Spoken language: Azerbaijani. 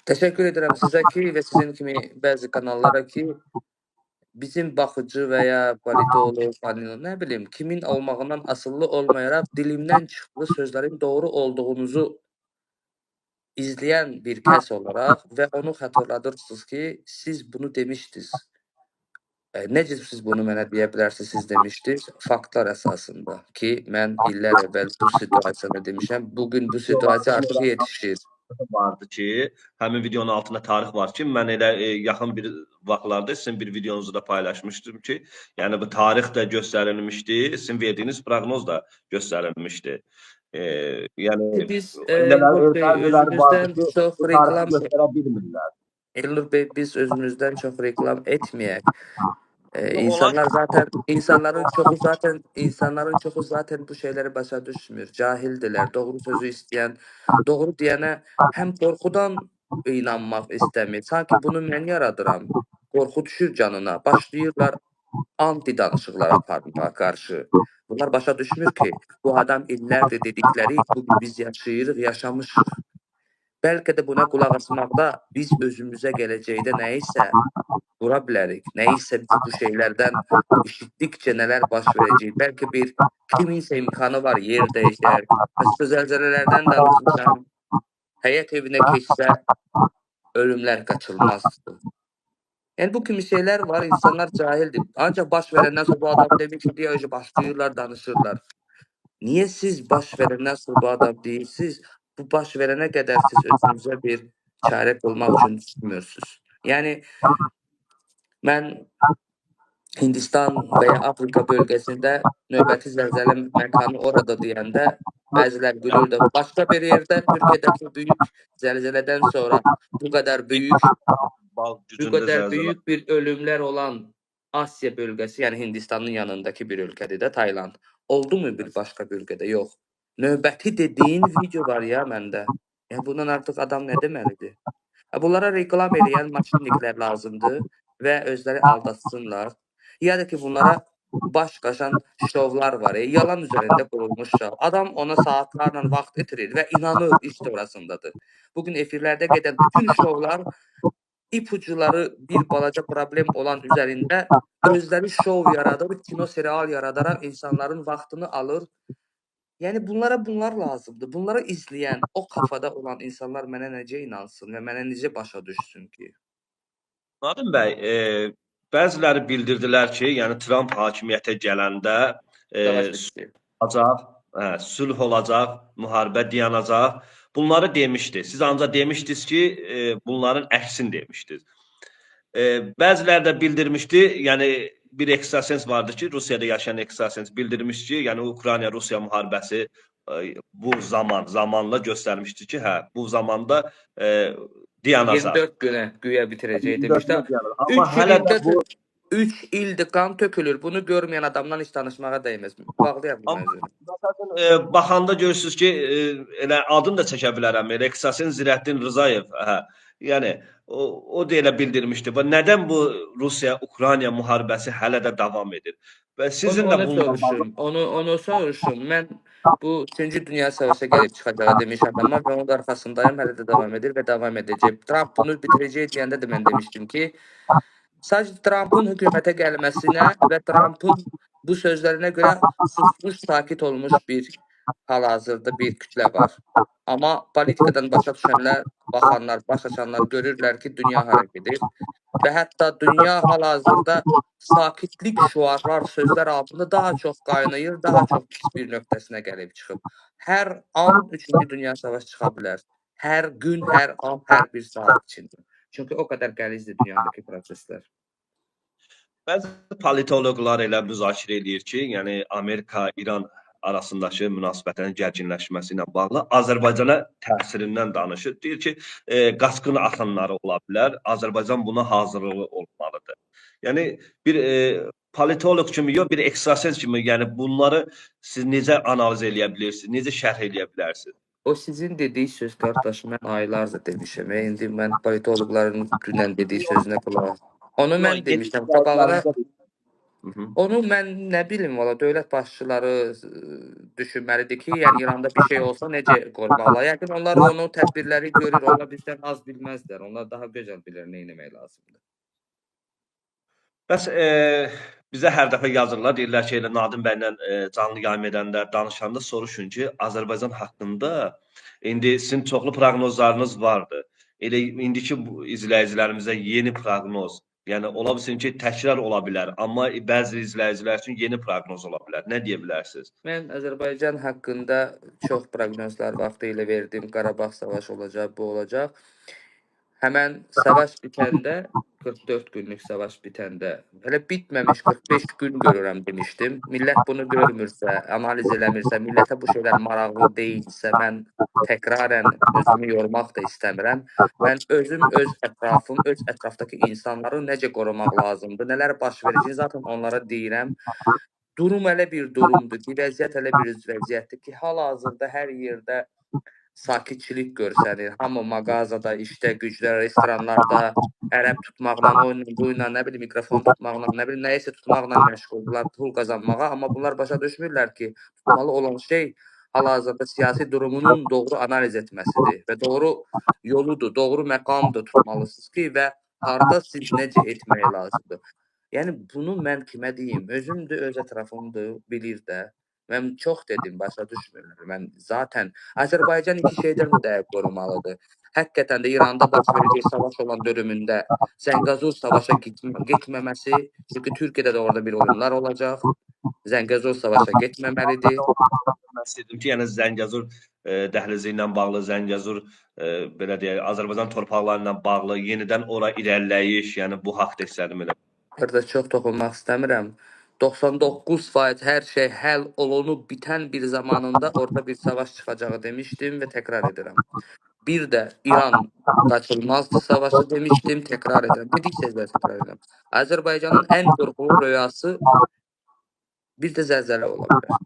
Təşəkkür edirəm sizə ki və sizin kimi bəzi kanallara ki, bizim baxıcı və ya politolog, nə bilim, kimin olmağından asılı olmayaraq dilimdən çıxdığı sözlərin doğru olduğunuzu izləyən bir kəs olaraq və onu xatırladırsınız ki, siz bunu demişdiniz. Necə siz bunu mənə deyə bilərsiniz, siz demişdiniz? Faktlar əsasında ki, mən illər əvvəl bu situasiyada demişəm, bugün bu situasiya artıq yetişir. Vardı ki, həmin videonun altında tarix var ki, mən elə yaxın bir vaxtlarda sizin bir videonuzu da paylaşmışdım ki, yəni bu tarix də göstərilmişdi, sizin verdiyiniz proqnoz da göstərilmişdi. Yəni Biz özümüzdən çox reklam göstərə bilmirlər. Elnur Bey, biz özümüzdən çox reklam etməyək. İnsanların çoxu zaten bu şeyləri başa düşmür. Cahildirlər. Doğru sözü istəyən, doğru deyənə həm qorxudan inanmaq istəmir. Sanki bunu mən yaradıram. Qorxu düşür canına. Başlayırlar anti danışıqlar aparmağa qarşı. Bunlar başa düşmür ki, bu adam illərdir dedikləri bugün biz yaşayırıq, yaşamışıq. Bəlkə də buna qulaq asmaqda biz özümüzə gələcəkdə nəyisə vura bilərik. Nəyisə biz bu şeylərdən eşitdikcə nələr baş verəcək. Bəlkə bir kiminsə imkanı var, yer dəyişər. Məsələn, zəlzələlərdən danışmışam. Həyət evinə keçsə ölümlər qaçılmazdır. Yəni bu kimi şeylər var, insanlar cahildir. Ancaq baş verəndən sonra bu adam demək ki, deyə başlayırlar, danışırlar. Niyə siz baş verəndən sonra bu adam deyirsiniz? Bu baş verənə qədər siz özünüzə bir çarə qılmaq üçün düşünmürsünüz. Yəni mən Hindistan və ya Afrika bölgəsində növbəti zəlzələ məkanı orada deyəndə bəzilər gülürdü. Başqa bir yerdə Türkiyədəki böyük zəlzələdən sonra bu qədər böyük bir ölümlər olan Asiya bölgəsi, yəni Hindistanın yanındakı bir ölkədir də Tayland. Oldu mu bir başqa bölgədə? Yox. Növbəti dediyin video var ya məndə. Yəni bundan artıq adam nə deməlidir? Bunlara reklam edən maşinliklər lazımdır və özləri aldatsınlar. Ya da ki bunlara baş qaşan şovlar var. Yalan üzərində qurulmuş şov. Adam ona saatlarla vaxt itirir və inanır işte orasındadır. Bugün efirlərdə gedən bütün şovlar ipucuları bir balaca problem olan üzərində özləri şov yaradır, kino serial yaradaraq insanların vaxtını alır. Yəni bunlar lazımdır. Bunları izləyən, o kafada olan insanlar mənə necə inansın və mənə necə başa düşsün ki? Nadim bəy, bəziləri bildirdilər ki, yəni Trump hakimiyyətə gələndə sülh olacaq, müharibə dayanacaq. Bunları demişdi. Siz ancaq demişdiniz ki, bunların əksini demişdiniz. Bəziləri də bildirmişdi, yəni bir ekstrasens vardı ki, Rusiyada yaşayan ekstrasens bildirmiş ki, yəni Ukrayna-Rusiya müharibəsi bu zamanla göstərmişdi ki, bu zamanda dayanacaq. 24 günə güya bitirəcək demişdi. Amma hələ də bu 3 ildir qan tökülür. Bunu görməyən adamdan heç danışmağa dəyməz. Bağlayaq bu mövzunu. Məsələn, baxanda görürsünüz ki, elə adını da çəkə bilərəm. Ekstrasen Zirəddin Rzayev, yəni o da elə bildirmişdi. Və nədən bu Rusiya-Ukrayna müharibəsi hələ də davam edir? Və sizin də onu soruşun. Mən bu 3-cü Dünya Savaşı gəlib çıxacağı demiş adama və onun arxasındayım, hələ də davam edir və davam edəcək. Trump bunu bitirəcək deyəndə də mən demişdim ki, sadəcə Trumpın hökumətə gəlməsinə və Trumpın bu sözlərinə görə susmuş, sakit olmuş bir hal-hazırda bir kütlə var. Amma politikadan başa düşənlər, baxanlar, baş açanlar görürlər ki, dünya hara gedir və hətta dünya hal-hazırda sakitlik şüarlar, sözlər altında daha çox qaynayır, daha çox pis bir nöqtəsinə gəlib çıxıb. Hər an 3-cü Dünya Savaşı çıxa bilər. Hər gün, hər an, hər bir saat içində. Çünki o qədər qəlizdir dünyadakı proseslər. Bəzi politoloqlar elə müzakirə edir ki, yəni Amerika-İran arasındakı münasibətlərin gərginləşməsi ilə bağlı Azərbaycana təsirindən danışır. Deyir ki, qaçqın axınları ola bilər, Azərbaycan buna hazırlığı olmalıdır. Yəni bir politoloq kimi, yox bir ekstrasens kimi, yəni bunları siz necə analiz eləyə bilirsiniz, necə şərh eləyə bilərsiniz? O sizin dediyi söz qardaş, mən aylarca demişəm. İndi mən politoloqların dünən dediyi sözünə qulaq. Onu mən demişəm. Onu mən nə bilim, valla dövlət başçıları düşünməlidir ki, yəni İranda bir şey olsa necə qorumalılar. Yəqin onlar onu tədbirləri görür, onlar bizdən az bilməzlər. Onlar daha gözəl bilir nə etmək lazımdır. Bəs bizə hər dəfə yazırlar, deyirlər ki, elə Nadim bəylə canlı yayım edəndə, danışanda soruşun ki, Azərbaycan haqqında indi sizin çoxlu proqnozlarınız vardı. Elə indiki izləyicilərimizə yeni proqnoz, yəni ola bilsin ki, təkrar ola bilər, amma bəzi izləyicilər üçün yeni proqnoz ola bilər. Nə deyə bilərsiniz? Mən Azərbaycan haqqında çox proqnozlar vaxtilə verdim. Qarabağ savaşı olacaq, bu olacaq. Həmən savaş bitəndə, 44 günlük savaş bitəndə, hələ bitməmiş 45 gün görürəm demişdim. Millət bunu görmürsə, analiz eləmirsə, millətə bu şeylər maraqlı deyilsə, mən təkrarən özümü yormaq da istəmirəm. Mən özüm, öz ətrafım, öz ətrafdakı insanları necə qorumaq lazımdır, nələr baş verəcək, zaten onlara deyirəm. Durum elə bir durumdur ki, vəziyyət elə bir vəziyyətdir ki, hal-hazırda hər yerdə sakitçilik görsənir. Hamı mağazada, işdə, gücdə, restoranlarda ərəb tutmaqla, oyunla, buyla, nə bilim, mikrofon tutmaqla, nə bilim, nəyisə tutmaqla məşğuldurlar, pul qazanmağa. Amma bunlar başa düşmürlər ki, tutmalı olan şey hal-hazırda siyasi durumunun doğru analiz etməsidir və doğru yoludur, doğru məqamdır tutmalısınız ki, və harda siz necə etmək lazımdır. Yəni bunu mən kimə deyim? Özümdür, öz ətrafımdır, bilir də. Mən çox dedim, başa düşmürlər. Mən zaten Azərbaycan iki şeydən də qorumalıdır. Həqiqətən də İranda baş verəcək savaş olan dövründə Zəngəzur savaşa getməməsi, çünki Türkiyədə də orada bir oyunlar olacaq. Zəngəzur savaşa getməməlidir. Mən istəyirdim ki, yəni Zəngəzur dəhlizi ilə bağlı, Zəngəzur belə deyək, Azərbaycan torpaqları ilə bağlı yenidən ora irəliləyiş, yəni bu haqda istədim elə. Burada çox toxunmaq istəmirəm. 99% hər şey həll olunub bitən bir zamanında orada bir savaş çıxacağı demişdim və təkrar edirəm. Bir də İran qaçılmazdı savaşı demişdim, təkrar edirəm. Dedikcə təkrar edirəm. Azərbaycanın ən qorxulu rüyası bir də zəlzələ ola bilər.